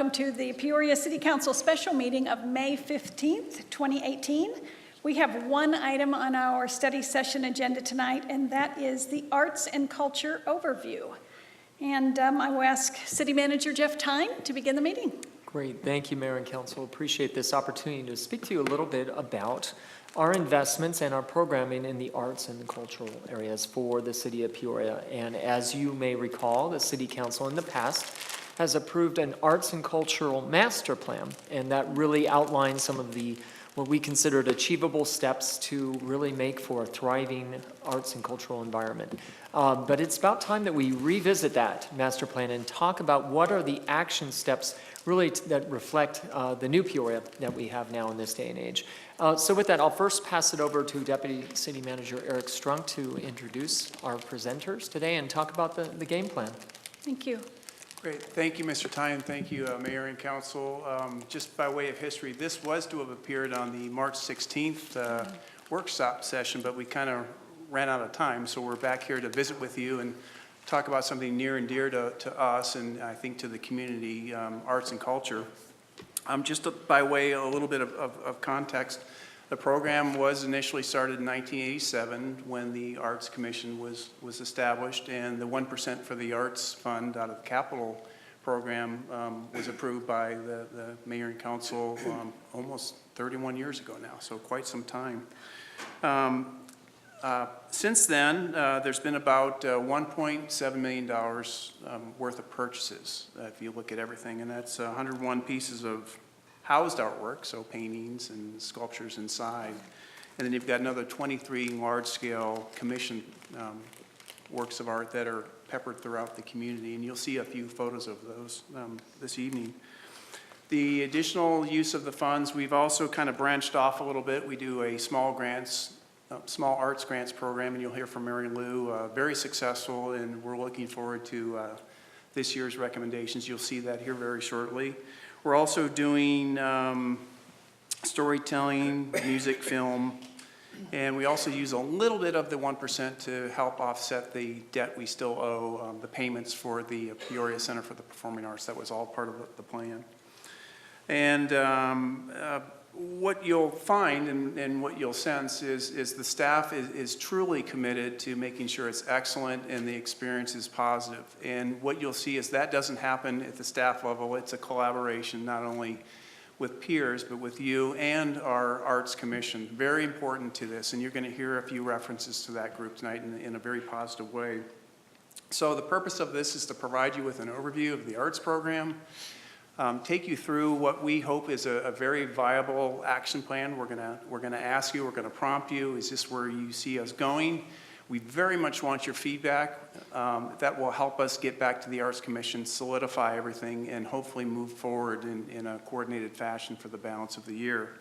Welcome to the Peoria City Council special meeting of May 15th, 2018. We have one item on our study session agenda tonight, and that is the Arts and Culture Overview. And I will ask City Manager Jeff Tyne to begin the meeting. Great, thank you, Mayor and Council. Appreciate this opportunity to speak to you a little bit about our investments and our programming in the arts and the cultural areas for the City of Peoria. And as you may recall, the City Council in the past has approved an arts and cultural master plan, and that really outlines some of the what we considered achievable steps to really make for a thriving arts and cultural environment. But it's about time that we revisit that master plan and talk about what are the action steps really that reflect the new Peoria that we have now in this day and age. So with that, I'll first pass it over to Deputy City Manager Eric Strunk to introduce our presenters today and talk about the game plan. Thank you. Great. Thank you, Mr. Tyne. Thank you, Mayor and Council. Just by way of history, this was to have appeared on the March 16th workshop session, but we kind of ran out of time, so we're back here to visit with you and talk about something near and dear to us and I think to the community, arts and culture. Just by way a little bit of context, the program was initially started in 1987 when the Arts Commission was established, and the 1% for the Arts Fund out of the capital program was approved by the Mayor and Council almost 31 years ago now, so quite some time. Since then, there's been about $1.7 million worth of purchases, if you look at everything, and that's 101 pieces of housed artwork, so paintings and sculptures inside. And then you've got another 23 large-scale commissioned works of art that are peppered throughout the community, and you'll see a few photos of those this evening. The additional use of the funds, we've also kind of branched off a little bit. We do a small arts grants program, and you'll hear from Mary Lou, very successful, and we're looking forward to this year's recommendations. You'll see that here very shortly. We're also doing storytelling, music, film, and we also use a little bit of the 1% to help offset the debt we still owe, the payments for the Peoria Center for the Performing Arts. That was all part of the plan. And what you'll find and what you'll sense is the staff is truly committed to making sure it's excellent and the experience is positive. And what you'll see is that doesn't happen at the staff level. It's a collaboration not only with peers, but with you and our Arts Commission. Very important to this, and you're going to hear a few references to that group tonight in a very positive way. So the purpose of this is to provide you with an overview of the arts program, take you through what we hope is a very viable action plan. We're gonna ask you, we're gonna prompt you, is this where you see us going? We very much want your feedback. That will help us get back to the Arts Commission, solidify everything, and hopefully move forward in a coordinated fashion for the balance of the year.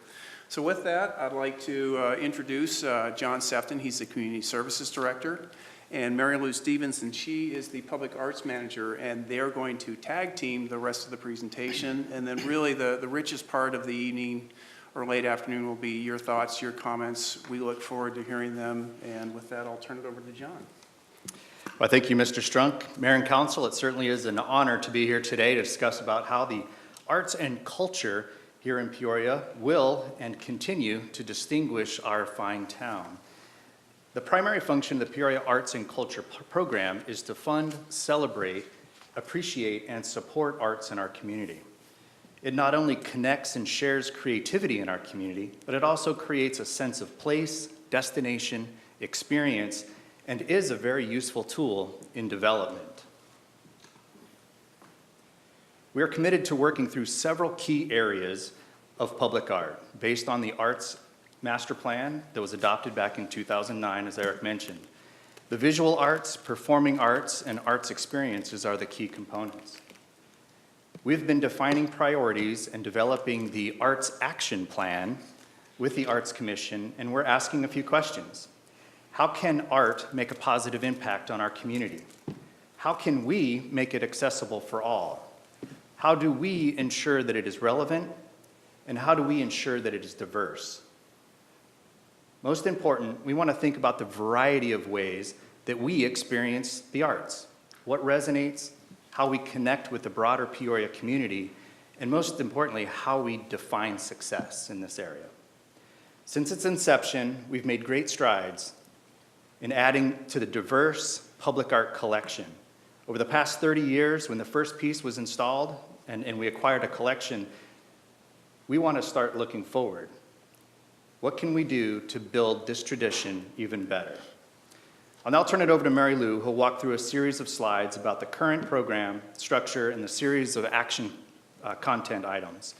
So with that, I'd like to introduce John Sefton. He's the Community Services Director. And Mary Lou Stevenson, she is the Public Arts Manager, and they're going to tag team the rest of the presentation. And then really the richest part of the evening or late afternoon will be your thoughts, your comments. We look forward to hearing them. And with that, I'll turn it over to John. Well, thank you, Mr. Strunk. Mayor and Council, it certainly is an honor to be here today to discuss about how the arts and culture here in Peoria will and continue to distinguish our fine town. The primary function of the Peoria Arts and Culture Program is to fund, celebrate, appreciate, and support arts in our community. It not only connects and shares creativity in our community, but it also creates a sense of place, destination, experience, and is a very useful tool in development. We are committed to working through several key areas of public art based on the Arts Master Plan that was adopted back in 2009, as Eric mentioned. The visual arts, performing arts, and arts experiences are the key components. We've been defining priorities and developing the Arts Action Plan with the Arts Commission, and we're asking a few questions. How can art make a positive impact on our community? How can we make it accessible for all? How do we ensure that it is relevant? And how do we ensure that it is diverse? Most important, we want to think about the variety of ways that we experience the arts, what resonates, how we connect with the broader Peoria community, and most importantly, how we define success in this area. Since its inception, we've made great strides in adding to the diverse public art collection. Over the past 30 years, when the first piece was installed and we acquired a collection, we want to start looking forward. What can we do to build this tradition even better? I'll now turn it over to Mary Lou, who'll walk through a series of slides about the current program structure and the series of action content items.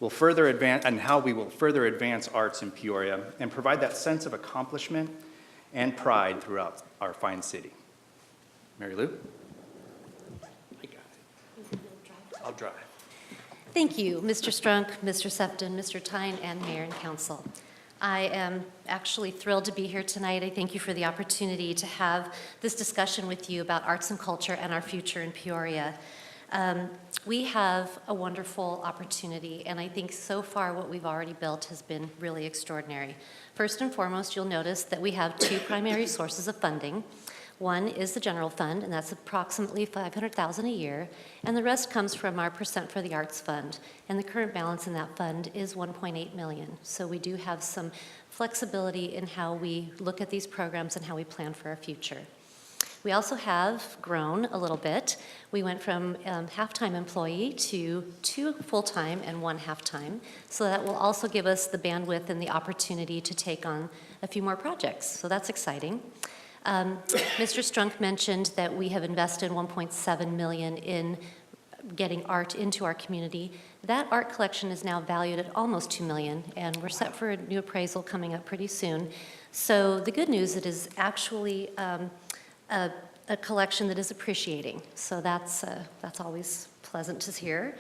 We'll further advance, and how we will further advance arts in Peoria and provide that sense of accomplishment and pride throughout our fine city. Mary Lou? I got it. I'll drive. Thank you, Mr. Strunk, Mr. Sefton, Mr. Tyne, and Mayor and Council. I am actually thrilled to be here tonight. I thank you for the opportunity to have this discussion with you about arts and culture and our future in Peoria. We have a wonderful opportunity, and I think so far what we've already built has been really extraordinary. First and foremost, you'll notice that we have two primary sources of funding. One is the general fund, and that's approximately $500,000 a year, and the rest comes from our Percent for the Arts Fund, and the current balance in that fund is $1.8 million. So we do have some flexibility in how we look at these programs and how we plan for our future. We also have grown a little bit. We went from half-time employee to 2 full-time and 1 half-time, so that will also give us the bandwidth and the opportunity to take on a few more projects, so that's exciting. Mr. Strunk mentioned that we have invested $1.7 million in getting art into our community. That art collection is now valued at almost $2 million, and we're set for a new appraisal coming up pretty soon. So the good news, it is actually a collection that is appreciating. So that's always pleasant to hear.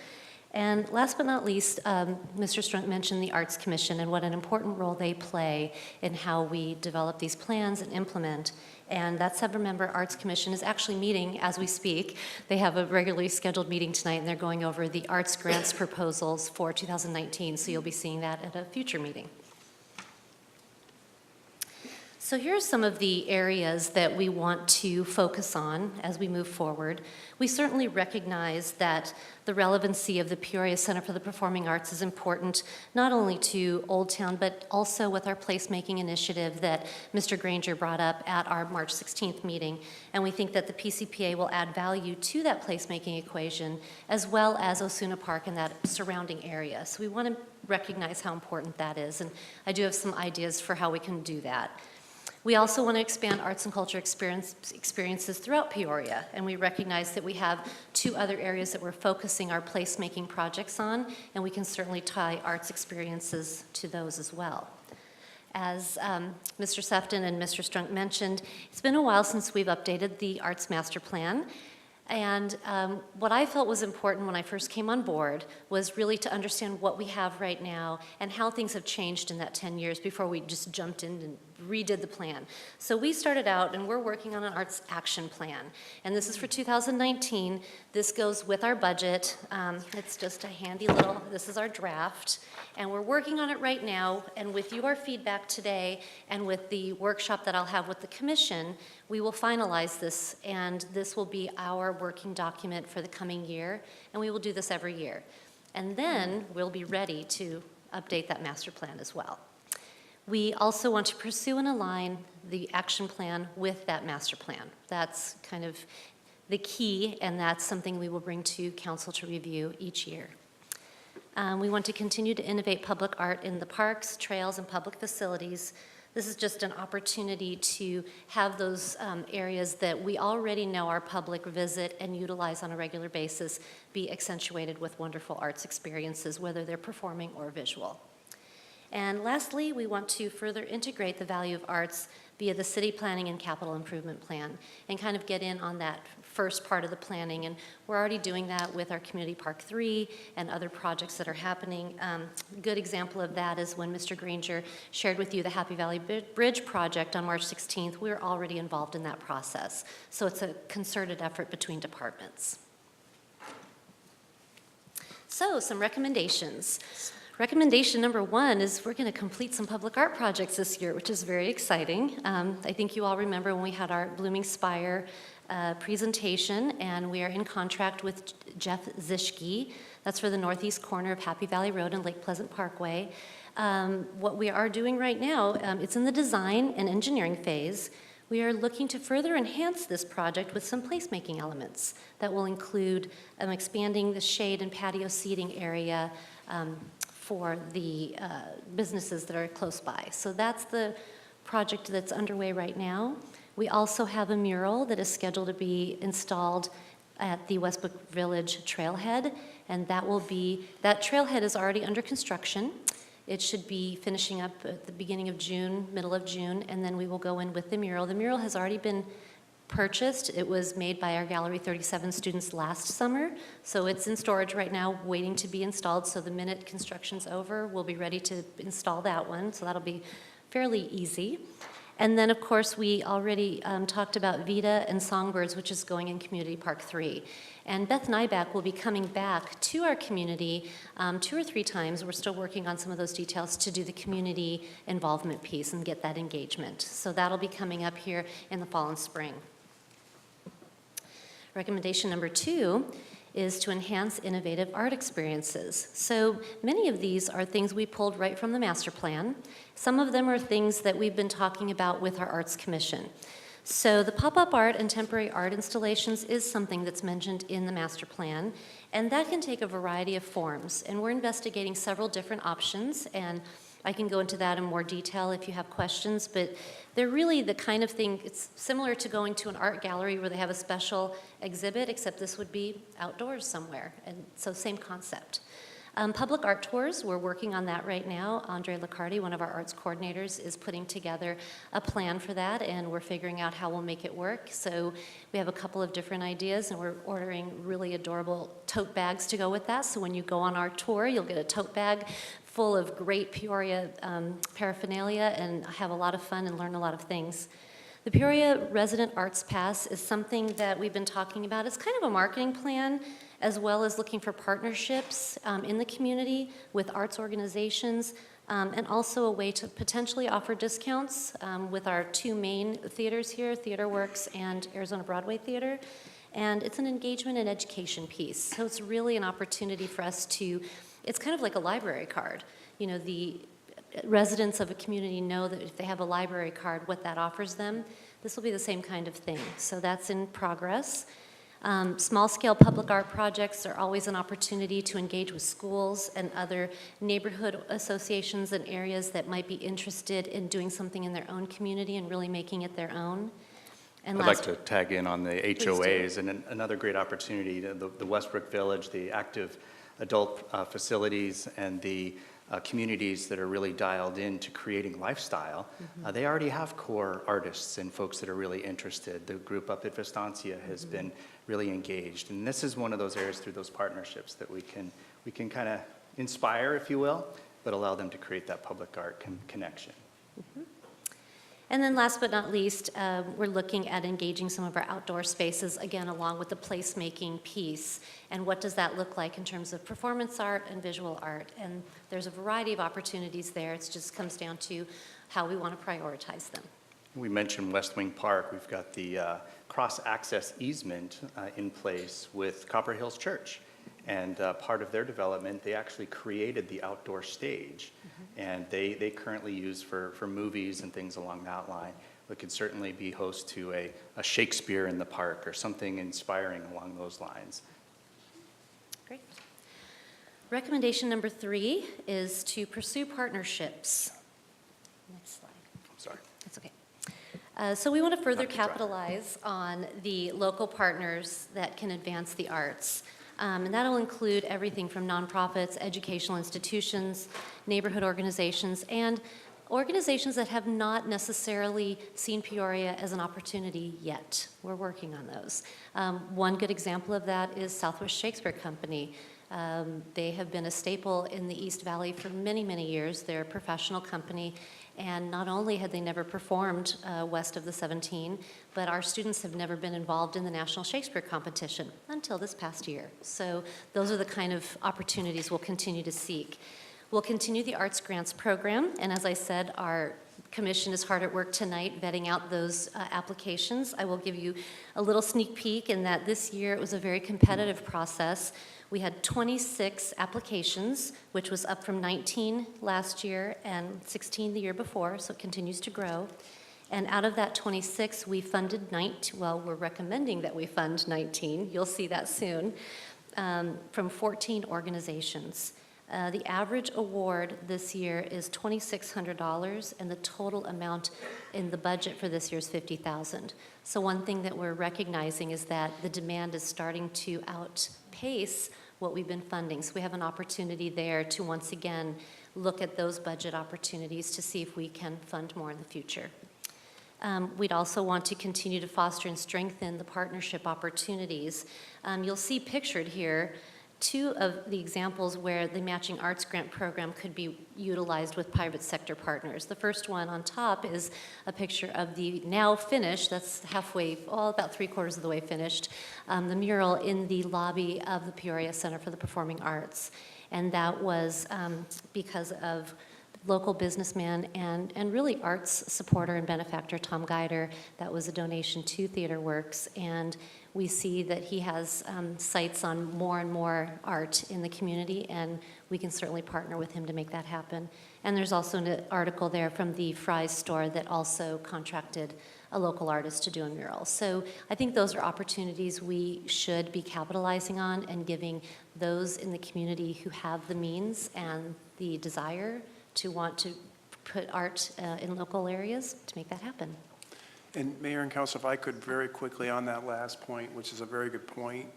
And last but not least, Mr. Strunk mentioned the Arts Commission and what an important role they play in how we develop these plans and implement. And that 7-member Arts Commission is actually meeting as we speak. They have a regularly scheduled meeting tonight, and they're going over the arts grants proposals for 2019, so you'll be seeing that at a future meeting. So here are some of the areas that we want to focus on as we move forward. We certainly recognize that the relevancy of the Peoria Center for the Performing Arts is important, not only to Old Town, but also with our placemaking initiative that Mr. Granger brought up at our March 16th meeting. And we think that the PCPA will add value to that placemaking equation, as well as Osuna Park and that surrounding area. So we want to recognize how important that is. And I do have some ideas for how we can do that. We also want to expand arts and culture experiences throughout Peoria, and we recognize that we have 2 other areas that we're focusing our placemaking projects on, and we can certainly tie arts experiences to those as well. As Mr. Sefton and Mr. Strunk mentioned, it's been a while since we've updated the Arts Master Plan. And what I felt was important when I first came on board was really to understand what we have right now and how things have changed in that 10 years before we just jumped in and redid the plan. So we started out, and we're working on an arts action plan. And this is for 2019. This goes with our budget. It's just a handy little, this is our draft. And we're working on it right now. And with your feedback today and with the workshop that I'll have with the commission, we will finalize this, and this will be our working document for the coming year, and we will do this every year. And then we'll be ready to update that master plan as well. We also want to pursue and align the action plan with that master plan. That's kind of the key, and that's something we will bring to council to review each year. We want to continue to innovate public art in the parks, trails, and public facilities. This is just an opportunity to have those areas that we already know our public visit and utilize on a regular basis be accentuated with wonderful arts experiences, whether they're performing or visual. And lastly, we want to further integrate the value of arts via the city planning and capital improvement plan and kind of get in on that first part of the planning. And we're already doing that with our Community Park 3 and other projects that are happening. A good example of that is when Mr. Granger shared with you the Happy Valley Bridge project on March 16th. We're already involved in that process. So it's a concerted effort between departments. So some recommendations. Recommendation number 1 is we're going to complete some public art projects this year, which is very exciting. I think you all remember when we had our Blooming Spire presentation, and we are in contract with Jeff Zischke. That's for the northeast corner of Happy Valley Road and Lake Pleasant Parkway. What we are doing right now, it's in the design and engineering phase. We are looking to further enhance this project with some placemaking elements that will include expanding the shade and patio seating area for the businesses that are close by. So that's the project that's underway right now. We also have a mural that is scheduled to be installed at the Westbrook Village trailhead, and that trailhead is already under construction. It should be finishing up at the beginning of June, middle of June, and then we will go in with the mural. The mural has already been purchased. It was made by our Gallery 37 students last summer, so it's in storage right now, waiting to be installed. So the minute construction's over, we'll be ready to install that one, so that'll be fairly easy. And then, of course, we already talked about Vita and Songbirds, which is going in Community Park 3. And Beth Nyback will be coming back to our community 2 or 3 times. We're still working on some of those details to do the community involvement piece and get that engagement. So that'll be coming up here in the fall and spring. Recommendation number 2 is to enhance innovative art experiences. So many of these are things we pulled right from the master plan. Some of them are things that we've been talking about with our Arts Commission. So the pop-up art and temporary art installations is something that's mentioned in the master plan, and that can take a variety of forms. And we're investigating several different options, and I can go into that in more detail if you have questions, but they're really the kind of thing, it's similar to going to an art gallery where they have a special exhibit, except this would be outdoors somewhere, and so same concept. Public art tours, we're working on that right now. Andre Licardi, one of our arts coordinators, is putting together a plan for that, and we're figuring out how we'll make it work. So we have a couple of different ideas, and we're ordering really adorable tote bags to go with that. So when you go on our tour, you'll get a tote bag full of great Peoria paraphernalia and have a lot of fun and learn a lot of things. The Peoria Resident Arts Pass is something that we've been talking about. It's kind of a marketing plan, as well as looking for partnerships in the community with arts organizations, and also a way to potentially offer discounts with our 2 main theaters here, TheaterWorks and Arizona Broadway Theater. And it's an engagement and education piece. So it's really an opportunity for us to, it's kind of like a library card. You know, the residents of a community know that if they have a library card, what that offers them. This will be the same kind of thing. So that's in progress. Small-scale public art projects are always an opportunity to engage with schools and other neighborhood associations and areas that might be interested in doing something in their own community and really making it their own. And I'd like to tag in on the HOAs, and another great opportunity, the Westbrook Village, the active adult facilities, and the communities that are really dialed into creating lifestyle. They already have core artists and folks that are really interested. The group up at Vistancia has been really engaged, and this is one of those areas through those partnerships that we can kind of inspire, if you will, but allow them to create that public art connection. And then last but not least, we're looking at engaging some of our outdoor spaces, again, along with the placemaking piece. And what does that look like in terms of performance art and visual art? And there's a variety of opportunities there. It just comes down to how we want to prioritize them. We mentioned West Wing Park. We've got the cross-access easement in place with Copper Hills Church. And part of their development, they actually created the outdoor stage. And they currently use for movies and things along that line. It could certainly be host to a Shakespeare in the park or something inspiring along those lines. Great. Recommendation number 3 is to pursue partnerships. Next slide. I'm sorry. That's okay. So we want to further Not to try. capitalize on the local partners that can advance the arts. And that'll include everything from nonprofits, educational institutions, neighborhood organizations, and organizations that have not necessarily seen Peoria as an opportunity yet. We're working on those. One good example of that is Southwest Shakespeare Company. They have been a staple in the East Valley for many, many years. They're a professional company, and not only had they never performed west of the 17, but our students have never been involved in the National Shakespeare Competition until this past year. So those are the kind of opportunities we'll continue to seek. We'll continue the Arts Grants program, and as I said, our Commission is hard at work tonight vetting out those applications. I will give you a little sneak peek in that this year it was a very competitive process. We had 26 applications, which was up from 19 last year and 16 the year before, so it continues to grow. And out of that 26, we funded 19, well, we're recommending that we fund 19, you'll see that soon, from 14 organizations. The average award this year is $2,600, and the total amount in the budget for this year is $50,000. So one thing that we're recognizing is that the demand is starting to outpace what we've been funding. So we have an opportunity there to once again look at those budget opportunities to see if we can fund more in the future. We'd also want to continue to foster and strengthen the partnership opportunities. You'll see pictured here two of the examples where the Matching Arts Grant Program could be utilized with private sector partners. The first one on top is a picture of the now finished, that's halfway, about 3/4 of the way finished, the mural in the lobby of the Peoria Center for the Performing Arts. And that was because of local businessman and really arts supporter and benefactor Tom Guider. That was a donation to TheaterWorks, and we see that he has sights on more and more art in the community, and we can certainly partner with him to make that happen. And there's also an article there from the Fry's store that also contracted a local artist to do a mural. So I think those are opportunities we should be capitalizing on and giving those in the community who have the means and the desire to want to put art in local areas to make that happen. And Mayor and Council, if I could very quickly on that last point, which is a very good point.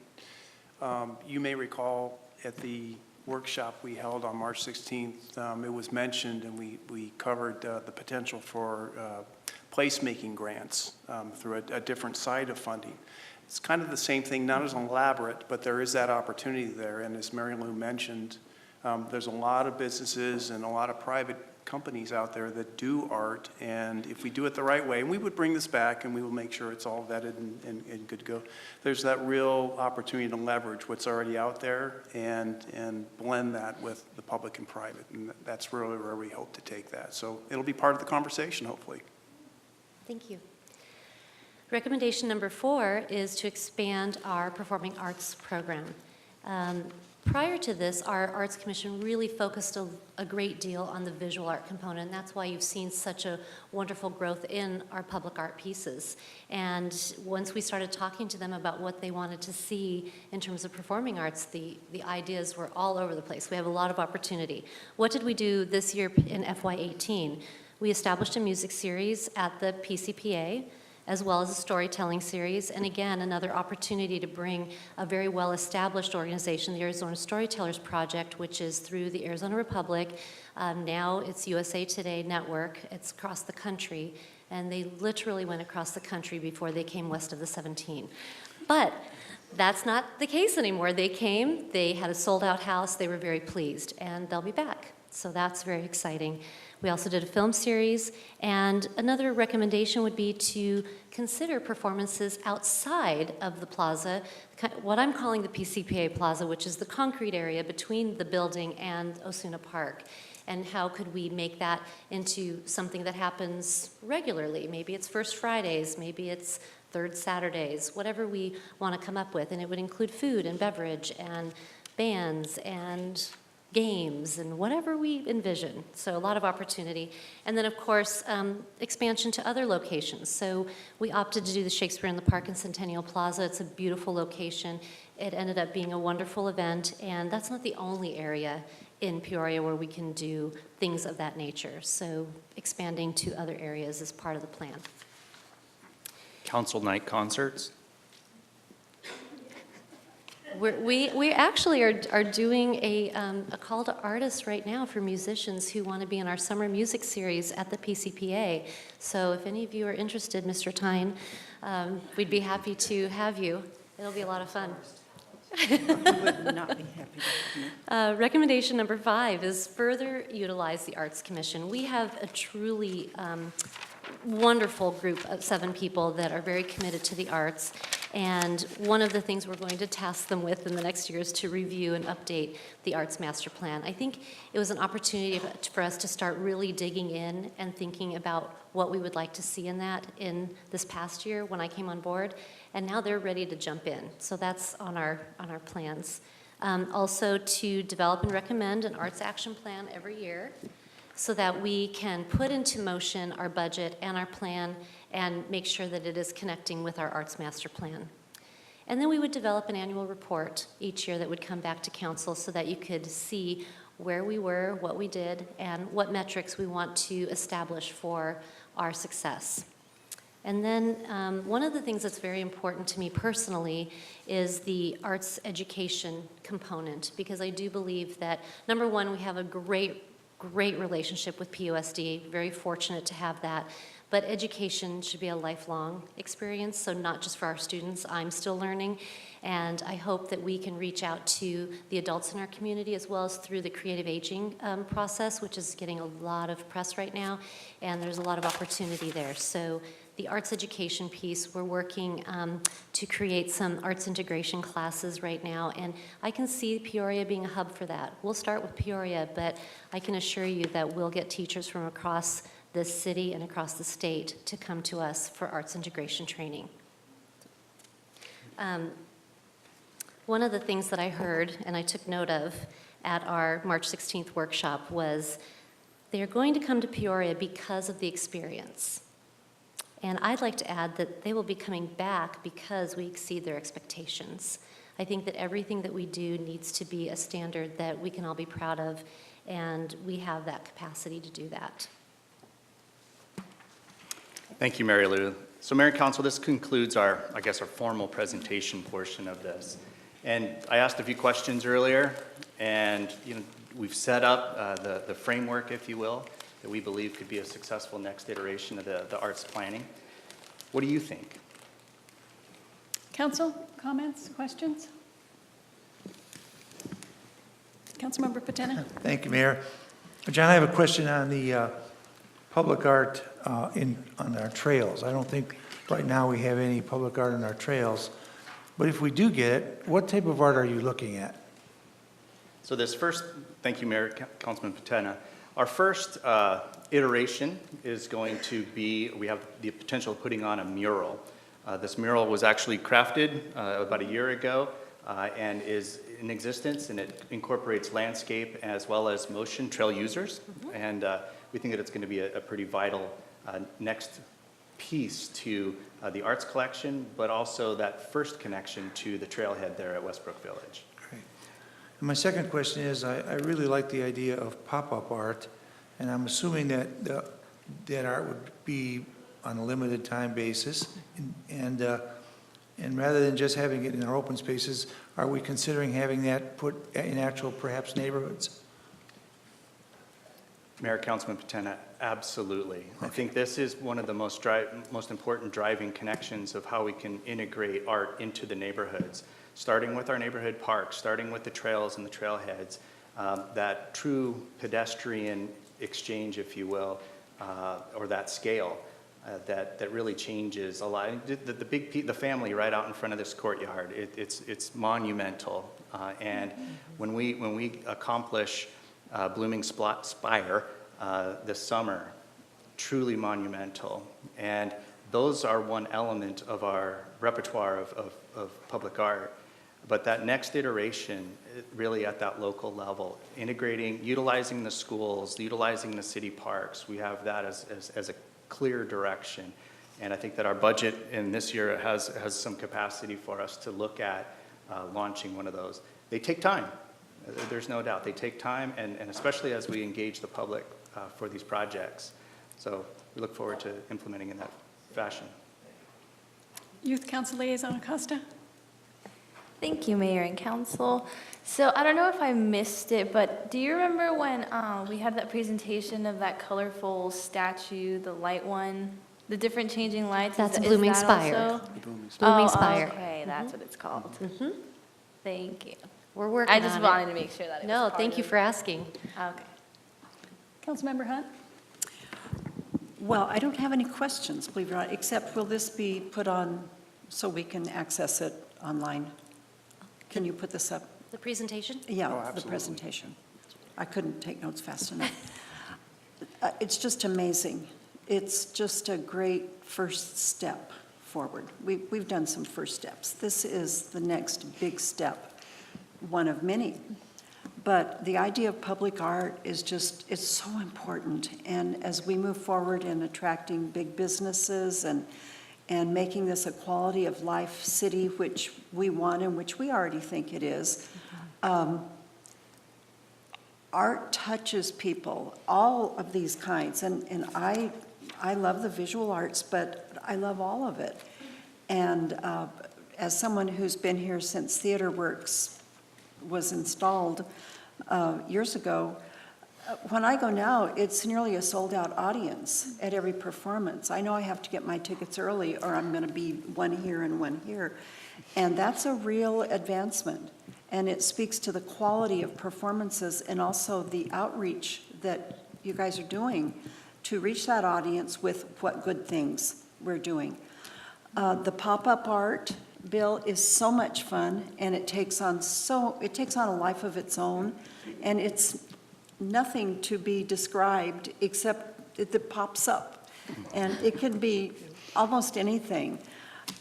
You may recall at the workshop we held on March 16th, it was mentioned and we covered the potential for placemaking grants through a different side of funding. It's kind of the same thing, not as elaborate, but there is that opportunity there. And as Mary Lou mentioned, there's a lot of businesses and a lot of private companies out there that do art, and if we do it the right way, and we would bring this back and we will make sure it's all vetted and good to go, there's that real opportunity to leverage what's already out there and blend that with the public and private, and that's really where we hope to take that. So it'll be part of the conversation, hopefully. Thank you. Recommendation number 4 is to expand our performing arts program. Prior to this, our Arts Commission really focused a great deal on the visual art component, and that's why you've seen such a wonderful growth in our public art pieces. And once we started talking to them about what they wanted to see in terms of performing arts, the ideas were all over the place. We have a lot of opportunity. What did we do this year in FY18? We established a music series at the PCPA, as well as a storytelling series, and again, another opportunity to bring a very well-established organization, the Arizona Storytellers Project, which is through the Arizona Republic. Now it's USA Today Network. It's across the country, and they literally went across the country before they came west of the 17. But that's not the case anymore. They came, they had a sold-out house, they were very pleased, and they'll be back. So that's very exciting. We also did a film series, and another recommendation would be to consider performances outside of the plaza, what I'm calling the PCPA Plaza, which is the concrete area between the building and Osuna Park. And how could we make that into something that happens regularly? Maybe it's First Fridays, maybe it's Third Saturdays, whatever we want to come up with. And it would include food and beverage and bands and games and whatever we envision. So a lot of opportunity. And then, of course, expansion to other locations. So we opted to do the Shakespeare in the Park and Centennial Plaza. It's a beautiful location. It ended up being a wonderful event, and that's not the only area in Peoria where we can do things of that nature. So expanding to other areas is part of the plan. Council night concerts. We actually are doing a call to artists right now for musicians who want to be in our summer music series at the PCPA. So if any of you are interested, Mr. Tyne, we'd be happy to have you. It'll be a lot of fun. Would not be happy. Recommendation number 5 is further utilize the Arts Commission. We have a truly wonderful group of 7 people that are very committed to the arts. And one of the things we're going to task them with in the next year is to review and update the Arts Master Plan. I think it was an opportunity for us to start really digging in and thinking about what we would like to see in that in this past year when I came on board, and now they're ready to jump in. So that's on our plans. Also to develop and recommend an arts action plan every year so that we can put into motion our budget and our plan and make sure that it is connecting with our Arts Master Plan. And then we would develop an annual report each year that would come back to council so that you could see where we were, what we did, and what metrics we want to establish for our success. And then one of the things that's very important to me personally is the arts education component, because I do believe that, number one, we have a great relationship with PUSD, very fortunate to have that. But education should be a lifelong experience, so not just for our students. I'm still learning, and I hope that we can reach out to the adults in our community as well as through the creative aging process, which is getting a lot of press right now, and there's a lot of opportunity there. So the arts education piece, we're working to create some arts integration classes right now, and I can see Peoria being a hub for that. We'll start with Peoria, but I can assure you that we'll get teachers from across this city and across the state to come to us for arts integration training. One of the things that I heard and I took note of at our March 16th workshop was they're going to come to Peoria because of the experience. And I'd like to add that they will be coming back because we exceed their expectations. I think that everything that we do needs to be a standard that we can all be proud of, and we have that capacity to do that. Thank you, Mary Lou. So Mayor and Council, this concludes our formal presentation portion of this. And I asked a few questions earlier, and we've set up the framework, if you will, that we believe could be a successful next iteration of the arts planning. What do you think? Council, comments, questions? Councilmember Patena? Thank you, Mayor. John, I have a question on the public art on our trails. I don't think right now we have any public art on our trails, but if we do get it, what type of art are you looking at? So this first, thank you, Mayor, Councilman Patena. Our first iteration is going to be, we have the potential of putting on a mural. This mural was actually crafted about a year ago and is in existence, and it incorporates landscape as well as motion trail users. And we think that it's going to be a pretty vital next piece to the arts collection, but also that first connection to the trailhead there at Westbrook Village. Great. And my second question is, I really like the idea of pop-up art, and I'm assuming that that art would be on a limited time basis, and rather than just having it in our open spaces, are we considering having that put in actual, perhaps, neighborhoods? Mayor, Councilman Patena, absolutely. I think this is one of the most important driving connections of how we can integrate art into the neighborhoods, starting with our neighborhood parks, starting with the trails and the trailheads, that true pedestrian exchange, if you will, or that scale that really changes a lot. The family right out in front of this courtyard, it's monumental. And when we accomplish Blooming Spire this summer, truly monumental. And those are one element of our repertoire of public art. But that next iteration, really at that local level, integrating, utilizing the schools, utilizing the city parks, we have that as a clear direction. And I think that our budget in this year has some capacity for us to look at launching one of those. They take time. There's no doubt. They take time, and especially as we engage the public for these projects. So we look forward to implementing in that fashion. Youth Council Liaison Acosta? Thank you, Mayor and Council. So I don't know if I missed it, but do you remember when we had that presentation of that colorful statue, the light one, the different changing lights? That's Is Blooming that Spire. also? Blooming Oh, Spire. okay, that's what it's called. Thank you. We're working I on it. just wanted to make sure that it was No, part thank you of- for asking. Okay. Councilmember Hunt? Well, I don't have any questions, believe it or not, except will this be put on so we can access it online. Can you put this up? The presentation? Oh, Yeah, the absolutely. presentation. I couldn't take notes fast enough. It's just amazing. It's just a great first step forward. We've done some first steps. This is the next big step, one of many. But the idea of public art is just, it's so important. And as we move forward in attracting big businesses and making this a quality of life city, which we want and which we already think it is, art touches people, all of these kinds. And I love the visual arts, but I love all of it. And as someone who's been here since TheaterWorks was installed years ago, when I go now, it's nearly a sold-out audience at every performance. I know I have to get my tickets early, or I'm going to be one here and one here. And that's a real advancement. And it speaks to the quality of performances and also the outreach that you guys are doing to reach that audience with what good things we're doing. The pop-up art, Bill, is so much fun, and it takes on a life of its own, and it's nothing to be described except it pops up, and it can be almost anything,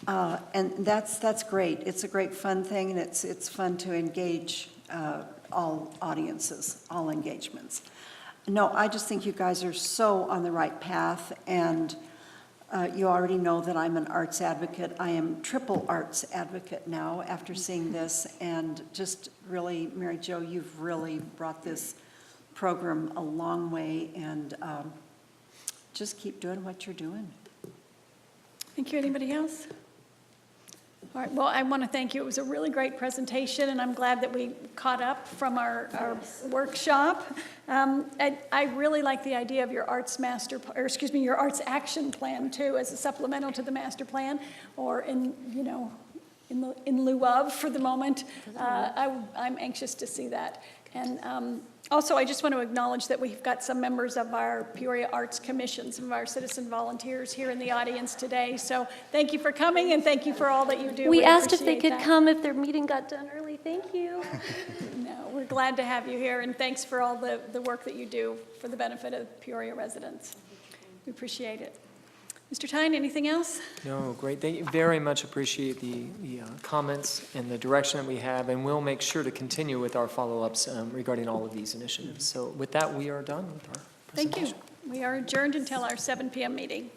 and that's great. It's a great fun thing, and it's fun to engage all audiences, all engagements. No, I just think you guys are so on the right path, and you already know that I'm an arts advocate. I am triple arts advocate now after seeing this, and just really, Mary Jo, you've really brought this program a long way, and just keep doing what you're doing. Thank you. Anybody else? All right, well, I want to thank you. It was a really great presentation, and I'm glad that we caught up from our workshop. I really like the idea of your your arts action plan too, as a supplemental to the master plan, or in lieu of for the moment. I'm anxious to see that. And also, I just want to acknowledge that we've got some members of our Peoria Arts Commission, some of our citizen volunteers here in the audience today. So thank you for coming, and thank you for all that you do. We asked if they appreciate could that. come if their meeting got done early. Thank you. No, we're glad to have you here, and thanks for all the work that you do for the benefit of Peoria residents. We appreciate it. Mr. Tyne, anything else? No, great. Thank you. Very much appreciate the comments and the direction that we have, and we'll make sure to continue with our follow-ups regarding all of these initiatives. So with that, we are done with our Thank presentation. you. We are adjourned until our 7 p.m. meeting.